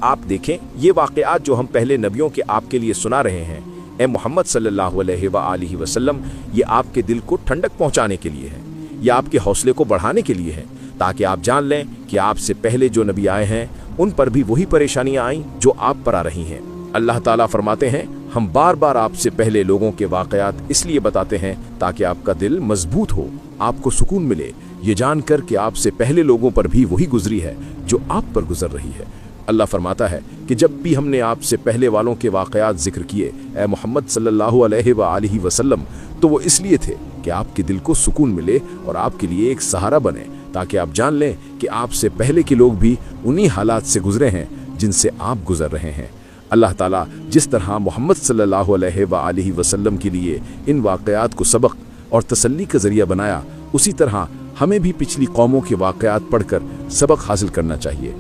आप देखें, ये वाक़यात जो हम पहले नबियों के आपके लिए सुना रहे हैं, ए मोहम्मद सल्लल्लाहु अलैहि वसल्लम, ये आपके दिल को ठंडक पहुंचाने के लिए है, ये आपके हौसले को बढ़ाने के लिए है, ताकि आप जान लें कि आपसे पहले जो नबी आए हैं उन पर भी वही परेशानियां आईं जो आप पर आ रही हैं। अल्लाह ताला फरमाते हैं, हम बार बार आपसे पहले लोगों के वाक़यात इसलिए बताते हैं ताकि आपका दिल मजबूत हो, आपको सुकून मिले, ये जानकर कि आपसे पहले लोगों पर भी वही गुजरी है जो आप पर गुजर रही है। अल्लाह फरमाता है कि जब भी हमने आपसे पहले वालों के वाक़यात जिक्र किए, ए मोहम्मद सल्लल्लाहु अलैहि वसल्लम, तो वो इसलिए थे कि आपके दिल को सुकून मिले और आपके लिए एक सहारा बने, ताकि आप जान लें कि आपसे पहले के लोग भी उन्हीं हालात से गुजरे हैं जिनसे आप गुजर रहे हैं। अल्लाह ताला जिस तरह मोहम्मद सल्लल्लाहु अलैहि वसल्लम के लिए इन वाक़यात को सबक और तसल्ली का ज़रिया बनाया, उसी तरह हमें भी पिछली कौमों के वाक़यात पढ़कर सबक हासिल करना चाहिए।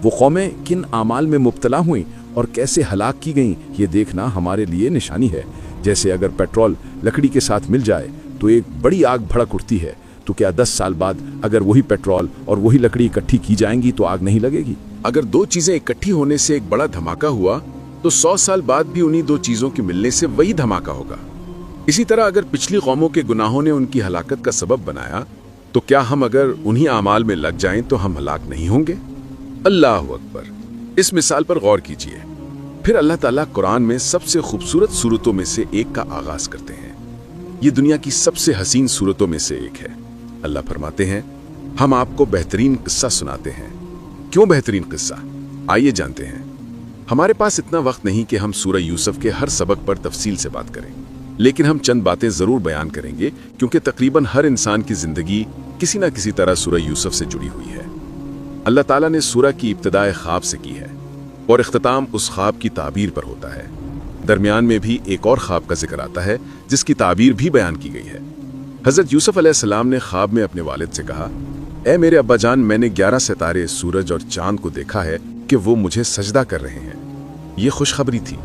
वो कौमें किन आमाल में मुब्तला हुई और कैसे हलाक की गईं, ये देखना हमारे लिए निशानी है। जैसे अगर पेट्रोल लकड़ी के साथ मिल जाए तो एक बड़ी आग भड़क उठती है, तो क्या 10 साल बाद अगर वही पेट्रोल और वही लकड़ी इकट्ठी की जाएंगी तो आग नहीं लगेगी? अगर दो चीजें इकट्ठी होने से एक बड़ा धमाका हुआ तो 100 साल बाद भी उन्हीं दो चीजों के मिलने से वही धमाका होगा। इसी तरह अगर पिछली कौमों के गुनाहों ने उनकी हलाकत का सबब बनाया, तो क्या हम अगर उन्हीं आमाल में लग जाएं तो हम हलाक नहीं होंगे? अल्लाह अकबर। इस मिसाल पर गौर कीजिए। फिर अल्लाह ताला कुरान में सबसे खूबसूरत सूरतों में से एक का आगाज करते हैं। ये दुनिया की सबसे हसीन सूरतों में से एक है। अल्लाह फरमाते हैं, हम आपको बेहतरीन किस्सा सुनाते हैं। क्यों बेहतरीन किस्सा? आइए जानते हैं। हमारे पास इतना वक्त नहीं कि हम सूरह यूसुफ के हर सबक पर तफसील से बात करें, लेकिन हम चंद बातें जरूर बयान करेंगे, क्योंकि तकरीबन हर इंसान की जिंदगी किसी न किसी तरह सूरह यूसुफ से जुड़ी हुई है। अल्लाह ताला ने सूरह की इब्तिदाए ख्वाब से की है और इख्तिताम उस ख्वाब की ताबीर पर होता है। दरमियान में भी एक और ख्वाब का जिक्र आता है जिसकी ताबीर भी बयान की गई है। हजरत यूसुफ अलैहिस्सलाम ने ख्वाब में अपने वालिद से कहा, ए मेरे अब्बा जान, मैंने 11 सितारे, सूरज और चांद को देखा है कि वो मुझे सजदा कर रहे हैं। ये खुशखबरी थी।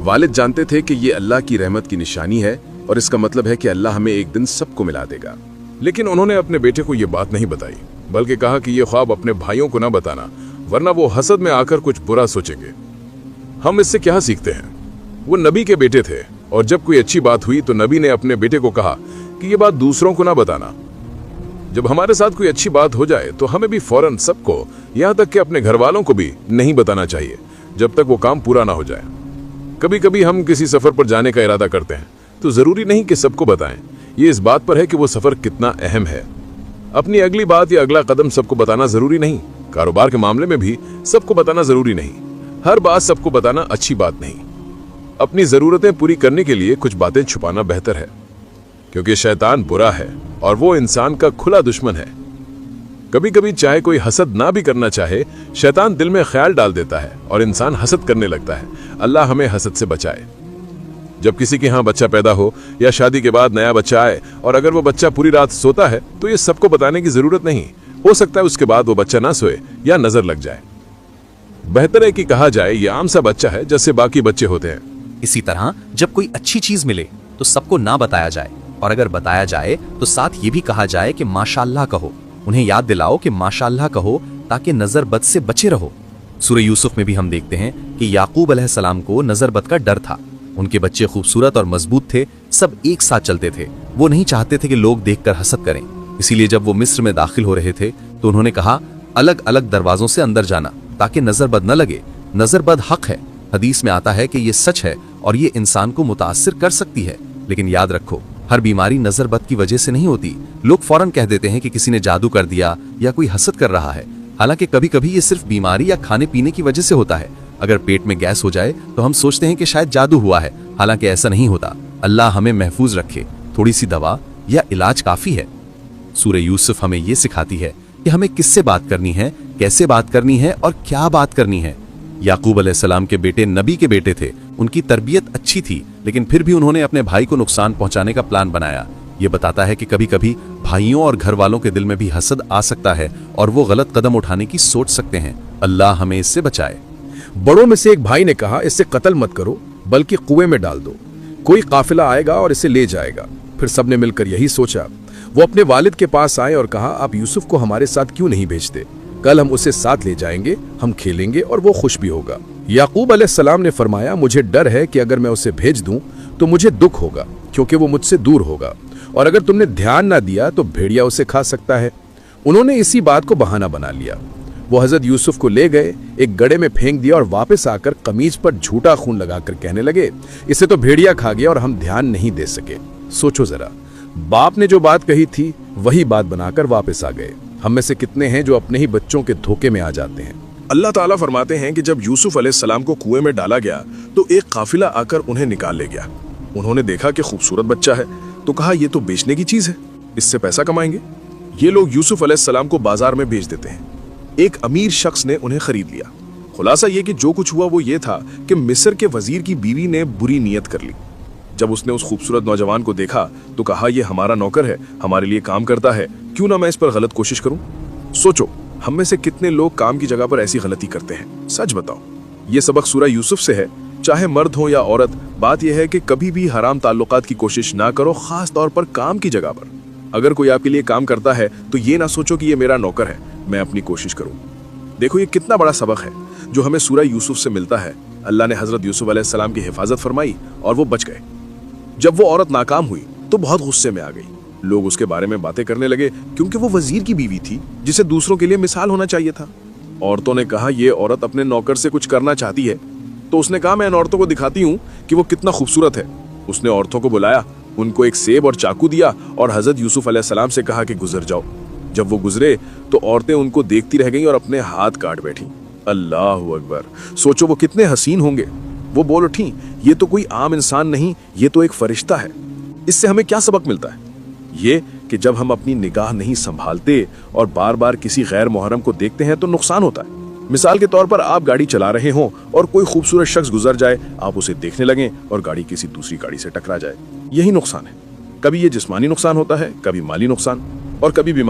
वालिद जानते थे कि ये अल्लाह की रहमत की निशानी है और इसका मतलब है कि अल्लाह हमें एक दिन सबको मिला देगा। लेकिन उन्होंने अपने बेटे को ये बात नहीं बताई, बल्कि कहा कि ये ख्वाब अपने भाइयों को ना बताना, वरना वो हसद में आकर कुछ बुरा सोचेंगे। हम इससे क्या सीखते हैं? वो नबी के बेटे थे और जब कोई अच्छी बात हुई तो नबी ने अपने बेटे को कहा कि ये बात दूसरों को ना बताना। जब हमारे साथ कोई अच्छी बात हो जाए तो हमें भी फौरन सबको, यहाँ तक कि अपने घर वालों को भी नहीं बताना चाहिए जब तक वो काम पूरा ना हो जाए। कभी कभी हम किसी सफर पर जाने का इरादा करते हैं तो जरूरी नहीं कि सबको बताएं। ये इस बात पर है कि वो सफर कितना अहम है। अपनी अगली बात या अगला कदम सबको बताना जरूरी नहीं। कारोबार के मामले में भी सबको बताना जरूरी नहीं। हर बात सबको बताना अच्छी बात नहीं। अपनी जरूरतें पूरी करने के लिए कुछ बातें छुपाना बेहतर है, क्योंकि शैतान बुरा है और वो इंसान का खुला दुश्मन है। कभी कभी चाहे कोई हसद ना भी करना चाहे, शैतान दिल में ख्याल डाल देता है और इंसान हसद करने लगता है। अल्लाह हमें हसद से बचाए। जब किसी के यहाँ बच्चा पैदा हो या शादी के बाद नया बच्चा आए और अगर वो बच्चा पूरी रात सोता है तो ये सबको बताने की जरूरत नहीं। हो सकता है उसके बाद वो बच्चा ना सोए या नजर लग जाए। बेहतर है कि कहा जाए ये आम सा बच्चा है जैसे बाकी बच्चे होते हैं। इसी तरह जब कोई अच्छी चीज मिले तो सबको ना बताया जाए, और अगर बताया जाए तो साथ ये भी कहा जाए कि माशाअल्लाह कहो। उन्हें याद दिलाओ कि माशाअल्लाह कहो ताकि नजर बद से बचे रहो। सूरह यूसुफ में भी हम देखते हैं कि याकूब अलैहिस्सलाम को नजर बद का डर था। उनके बच्चे खूबसूरत और मजबूत थे, सब एक साथ चलते थे। वो नहीं चाहते थे कि लोग देखकर हसद करें। इसीलिए जब वो मिस्र में दाखिल हो रहे थे तो उन्होंने कहा, अलग अलग दरवाजों से अंदर जाना ताकि नजर बद न लगे। नजर बद हक है। हदीस में आता है कि ये सच है और ये इंसान को मुतासिर कर सकती है। लेकिन याद रखो, हर बीमारी नजर बद की वजह से नहीं होती। लोग फौरन कह देते हैं कि किसी ने जादू कर दिया या कोई हसद कर रहा है। हालांकि कभी कभी ये सिर्फ बीमारी या खाने पीने की वजह से होता है। अगर पेट में गैस हो जाए तो हम सोचते हैं कि शायद जादू हुआ है, हालांकि ऐसा नहीं होता। अल्लाह हमें महफूज रखे। थोड़ी सी दवा या इलाज काफी है। सूरह यूसुफ हमें ये सिखाती है कि हमें किससे बात करनी है, कैसे बात करनी है और क्या बात करनी है। याकूब अलैहिस्सलाम के बेटे नबी के बेटे थे। उनकी तरबियत अच्छी थी, लेकिन फिर भी उन्होंने अपने भाई को नुकसान पहुंचाने का प्लान बनाया। ये बताता है कि कभी कभी भाइयों और घर वालों के दिल में भी हसद आ सकता है और वो गलत कदम उठाने की सोच सकते हैं। अल्लाह हमें इससे बचाए। बड़ों में से एक भाई ने कहा, इसे कत्ल मत करो बल्कि कुएं में डाल दो, कोई काफिला आएगा और इसे ले जाएगा। फिर सबने मिलकर यही सोचा। वो अपने वालिद के पास आए और कहा, आप यूसुफ को हमारे साथ क्यों नहीं भेजते? कल हम उसे साथ ले जाएंगे, हम खेलेंगे और वो खुश भी होगा। याकूब अलैहिस्सलाम ने फरमाया, मुझे डर है कि अगर मैं उसे भेज दूं तो मुझे दुख होगा, क्योंकि वो मुझसे दूर होगा, और अगर तुमने ध्यान ना दिया तो भेड़िया उसे खा सकता है। उन्होंने इसी बात को बहाना बना लिया। वो हजरत यूसुफ को ले गए, एक गड्ढे में फेंक दिया और वापस आकर कमीज पर झूठा खून लगाकर कहने लगे, इसे तो भेड़िया खा गया और हम ध्यान नहीं दे सके। सोचो जरा, बाप ने जो बात कही थी वही बात बनाकर वापस आ गए। हम में से कितने हैं जो अपने ही बच्चों के धोखे में आ जाते हैं। अल्लाह ताला फरमाते हैं कि जब यूसुफ अलैहिस्सलाम को कुएं में डाला गया तो एक काफिला आकर उन्हें निकाल ले गया। उन्होंने देखा कि खूबसूरत बच्चा है तो कहा, ये तो बेचने की चीज है, इससे पैसा कमाएंगे। ये लोग यूसुफ अलैहिस्सलाम को बाजार में बेच देते हैं। एक अमीर शख्स ने उन्हें खरीद लिया। खुलासा ये कि जो कुछ हुआ वो ये था कि मिस्र के वजीर की बीवी ने बुरी नीयत कर ली। जब उसने उस खूबसूरत नौजवान को देखा तो कहा, ये हमारा नौकर है, हमारे लिए काम करता है, क्यों ना मैं इस पर गलत कोशिश करूं। सोचो, हम में से कितने लोग काम की जगह पर ऐसी गलती करते हैं। सच बताओ। ये सबक सूरह यूसुफ से है। चाहे मर्द हो या औरत, बात यह है कि कभी भी हराम ताल्लुकात की कोशिश ना करो, खास तौर पर काम की जगह पर। अगर कोई आपके लिए काम करता है तो ये ना सोचो कि ये मेरा नौकर है, मैं अपनी कोशिश करूं। देखो, ये कितना बड़ा सबक है जो हमें सूरह यूसुफ से मिलता है। अल्लाह ने हजरत यूसुफ अलैहिस्सलाम की हिफाजत फरमाई और वो बच गए। जब वो औरत नाकाम हुई तो बहुत गुस्से में आ गई। लोग उसके बारे में बातें करने लगे क्योंकि वो वजीर की बीवी थी, जिसे दूसरों के लिए मिसाल होना चाहिए था। औरतों ने कहा, ये औरत अपने नौकर से कुछ करना चाहती है। तो उसने कहा, मैं इन औरतों को दिखाती हूँ कि वो कितना खूबसूरत है। उसने औरतों को बुलाया, उनको एक सेब और चाकू दिया और हजरत यूसुफ अलैहिस्सलाम से कहा कि गुजर जाओ। जब वो गुजरे तो औरतें उनको देखती रह गईं और अपने हाथ काट बैठी। अल्लाहु अकबर। सोचो वो कितने हसीन होंगे। वो बोल उठी, ये तो कोई आम इंसान नहीं, ये तो एक फरिश्ता है। इससे हमें क्या सबक मिलता है? ये कि जब हम अपनी निगाह नहीं संभालते और बार बार किसी गैर मुहर्रम को देखते हैं तो नुकसान होता है। मिसाल के तौर पर, आप गाड़ी चला रहे हो और कोई खूबसूरत शख्स गुजर जाए, आप उसे देखने लगें और गाड़ी किसी दूसरी गाड़ी से टकरा जाए। यही नुकसान है। कभी ये जिस्मानी नुकसान होता है, कभी माली नुकसान, और कभी बीमारी।